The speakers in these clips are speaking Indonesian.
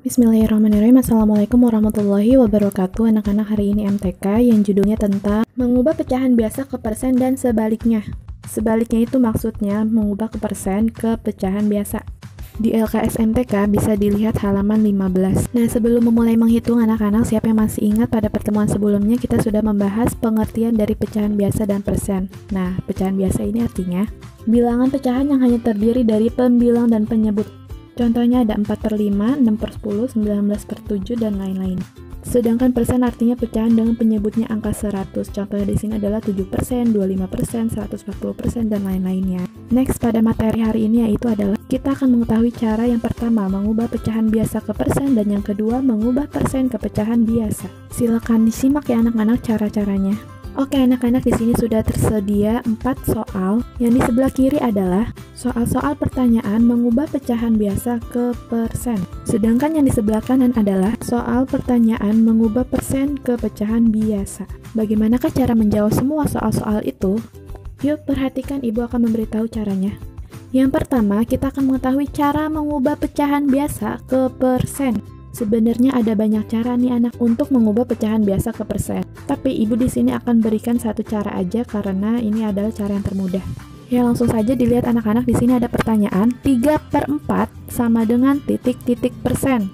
Bismillahirrahmanirrahim. Assalamualaikum warahmatullahi wabarakatuh. Anak-anak, hari ini MTK yang judulnya tentang mengubah pecahan biasa ke persen dan sebaliknya. Sebaliknya itu maksudnya mengubah ke persen ke pecahan biasa. Di LKS MTK bisa dilihat halaman 15. Nah, sebelum memulai menghitung anak-anak, siapa yang masih ingat pada pertemuan sebelumnya kita sudah membahas pengertian dari pecahan biasa dan persen. Nah, pecahan biasa ini artinya bilangan pecahan yang hanya terdiri dari pembilang dan penyebut. Contohnya ada 4/5, 6/10, 19/7, dan lain-lain. Sedangkan persen artinya pecahan dengan penyebutnya angka 100. Contohnya di sini adalah 7%, 25%, 140%, dan lain-lainnya. Next, pada materi hari ini yaitu adalah kita akan mengetahui cara yang pertama mengubah pecahan biasa ke persen dan yang kedua mengubah persen ke pecahan biasa. Silakan disimak ya anak-anak cara-caranya. Oke anak-anak, di sini sudah tersedia 4 soal. Yang di sebelah kiri adalah soal-soal pertanyaan mengubah pecahan biasa ke persen. Sedangkan yang di sebelah kanan adalah soal pertanyaan mengubah persen ke pecahan biasa. Bagaimanakah cara menjawab semua soal-soal itu? Yuk perhatikan, ibu akan memberitahu caranya. Yang pertama, kita akan mengetahui cara mengubah pecahan biasa ke persen. Sebenarnya ada banyak cara nih anak untuk mengubah pecahan biasa ke persen. Tapi ibu di sini akan berikan satu cara aja karena ini adalah cara yang termudah. Ya, langsung saja dilihat anak-anak, di sini ada pertanyaan 3/4 sama dengan titik-titik persen.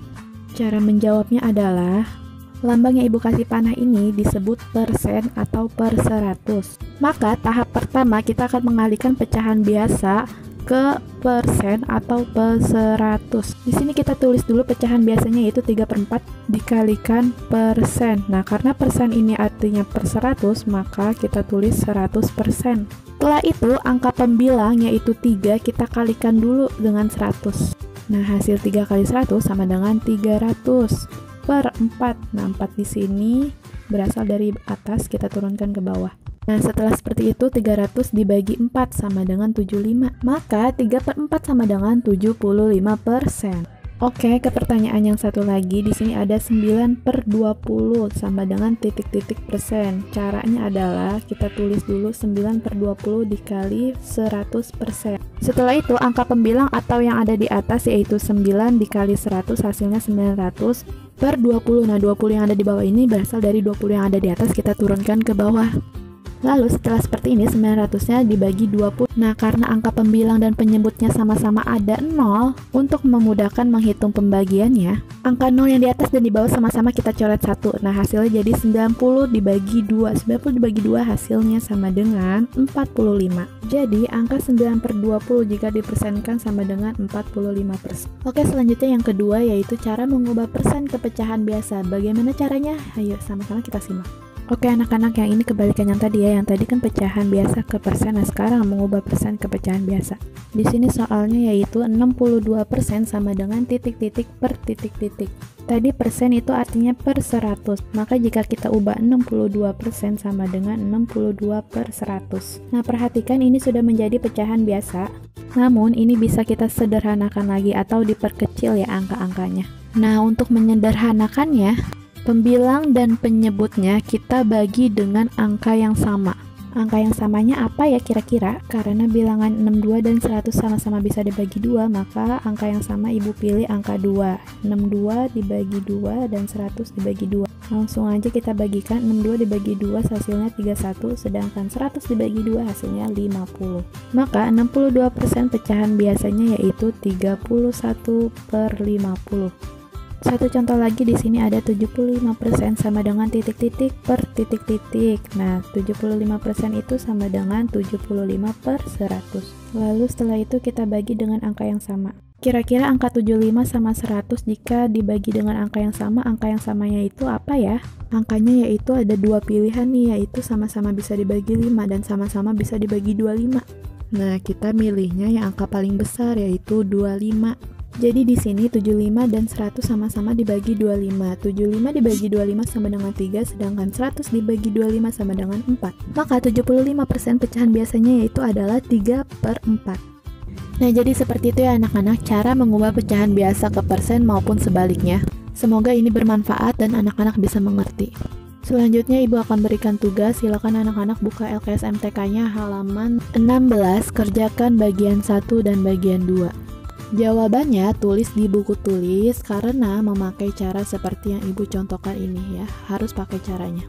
Cara menjawabnya adalah lambang yang ibu kasih panah ini disebut persen atau per 100. Maka tahap pertama kita akan mengalihkan pecahan biasa ke persen atau per 100. Di sini kita tulis dulu pecahan biasanya yaitu 3/4 dikalikan persen. Nah, karena persen ini artinya per 100, maka kita tulis 100%. Setelah itu, angka pembilang yaitu 3 kita kalikan dulu dengan 100. Nah, hasil 3 kali 100 sama dengan 300 per 4. Nah, 4 di sini berasal dari atas, kita turunkan ke bawah. Nah, setelah seperti itu 300 dibagi 4 sama dengan 75. Maka 3/4 sama dengan 75%. Oke, ke pertanyaan yang satu lagi. Di sini ada 9/20 sama dengan titik-titik persen. Caranya adalah kita tulis dulu 9/20 dikali 100%. Setelah itu angka pembilang atau yang ada di atas yaitu 9 dikali 100 hasilnya 900/20. Nah, 20 yang ada di bawah ini berasal dari 20 yang ada di atas, kita turunkan ke bawah. Lalu setelah seperti ini 900-nya dibagi 20. Nah, karena angka pembilang dan penyebutnya sama-sama ada 0, untuk memudahkan menghitung pembagiannya, angka 0 yang di atas dan di bawah sama-sama kita coret 1. Nah, hasilnya jadi 90 dibagi 2. 90 dibagi 2 hasilnya sama dengan 45. Jadi, angka 9/20 jika dipersenkan sama dengan 45%. Oke, selanjutnya yang kedua yaitu cara mengubah persen ke pecahan biasa. Bagaimana caranya? Ayo sama-sama kita simak. Oke anak-anak, yang ini kebalikan yang tadi ya. Yang tadi kan pecahan biasa ke persen, nah sekarang mengubah persen ke pecahan biasa. Di sini soalnya yaitu 62% sama dengan titik-titik per titik-titik. Tadi persen itu artinya per 100. Maka jika kita ubah 62% sama dengan 62/100. Nah, perhatikan ini sudah menjadi pecahan biasa. Namun ini bisa kita sederhanakan lagi atau diperkecil ya angka-angkanya. Nah, untuk menyederhanakannya, pembilang dan penyebutnya kita bagi dengan angka yang sama. Angka yang samanya apa ya kira-kira? Karena bilangan 62 dan 100 sama-sama bisa dibagi 2, maka angka yang sama ibu pilih angka 2. 62 dibagi 2 dan 100 dibagi 2. Langsung aja kita bagikan, 62 dibagi 2 hasilnya 31, sedangkan 100 dibagi 2 hasilnya 50. Maka 62% pecahan biasanya yaitu 31/50. Satu contoh lagi, di sini ada 75% sama dengan titik-titik per titik-titik. Nah, 75% itu sama dengan 75/100. Lalu setelah itu kita bagi dengan angka yang sama. Kira-kira angka 75 sama 100 jika dibagi dengan angka yang sama, angka yang samanya itu apa ya? Angkanya yaitu ada dua pilihan nih, yaitu sama-sama bisa dibagi 5 dan sama-sama bisa dibagi 25. Nah, kita milihnya yang angka paling besar yaitu 25. Jadi di sini 75 dan 100 sama-sama dibagi 25. 75 dibagi 25 sama dengan 3, sedangkan 100 dibagi 25 sama dengan 4. Maka 75% pecahan biasanya yaitu adalah 3/4. Nah, jadi seperti itu ya anak-anak, cara mengubah pecahan biasa ke persen maupun sebaliknya. Semoga ini bermanfaat dan anak-anak bisa mengerti. Selanjutnya ibu akan berikan tugas, silakan anak-anak buka LKS MTK-nya halaman 16, kerjakan bagian 1 dan bagian 2. Jawabannya tulis di buku tulis karena memakai cara seperti yang Ibu contohkan ini ya, harus pakai caranya.